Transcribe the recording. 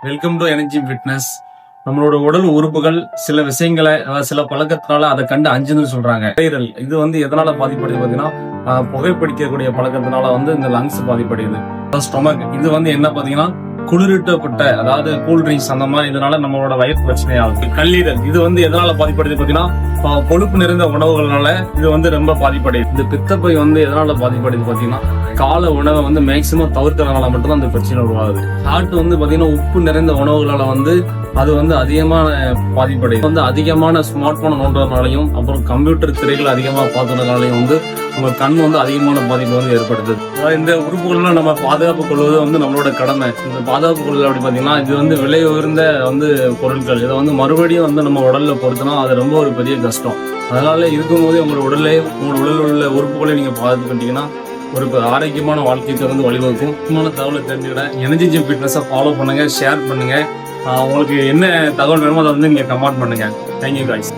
Welcome to energy fitness. நம்மளோட உடல் உறுப்புகள் சில விஷயங்களை சில பழக்கத்தினால அதை கண்டு அஞ்சுன்னு சொல்றாங்க. நுரையீரல் இது எதனால பாதிப்படுது பாத்தீங்கன்னா, புகைப்பிடிக்கக்கூடிய பழக்கத்தினால இந்த லங்ஸ் பாதிப்படுது. ஸ்டொமக் இது என்ன பாத்தீங்கன்னா குளிரூட்டப்பட்ட, அதாவது கூல் ட்ரிங்க்ஸ் அந்த மாதிரி இதனால நம்மளோட வயிறு பிரச்சனை ஆகுது. கல்லீரல் இது எதனால பாதிப்படுது பாத்தீங்கன்னா, கொழுப்பு நிறைந்த உணவுகள்னால இது ரொம்ப பாதிப்படையுது. இந்த பித்தப்பை எதனால பாதிப்படுது பாத்தீங்கன்னா, கால உணவை மேக்சிமம் தவிர்க்கிறதுனால மட்டும்தான் அந்த பிரச்சனை உருவாகுது. ஹார்ட் பாத்தீங்கன்னா உப்பு நிறைந்த உணவுகளால அது அதிகமான பாதிப்படையுது. அதிகமான ஸ்மார்ட் போன் நோண்டுறதுனாலையும் அப்புறம் கம்ப்யூட்டர் திரைகள் அதிகமா பார்த்ததுனாலையும் உங்க கண் அதிகமான பாதிப்பு ஏற்படுது. இந்த உறுப்புகள்லாம் நம்ம பாதுகாப்பு கொள்வது நம்மளோட கடமை. இந்த பாதுகாப்பு கொள்வது அப்படி பாத்தீங்கன்னா, இது விலை உயர்ந்த பொருட்கள். இதை மறுபடியும் நம்ம உடல்ல பொறுத்தனா அது ரொம்ப ஒரு பெரிய கஷ்டம். அதனால இருக்கும் போதே உங்களோட உடலில் உள்ள உறுப்புகளை நீங்க பாதுகாத்துக்கிட்டீங்கன்னா ஒரு ஆரோக்கியமான வாழ்க்கைக்கு வழிவகுக்கும். முக்கியமான தகவலை தெரிஞ்சுக்கிட எனர்ஜி ஜிம் ஃபிட்னஸை ஃபாலோ பண்ணுங்க, ஷேர் பண்ணுங்க. உங்களுக்கு என்ன தகவல் வேணுமோ அதை நீங்க கமெண்ட் பண்ணுங்க. Thank you guys.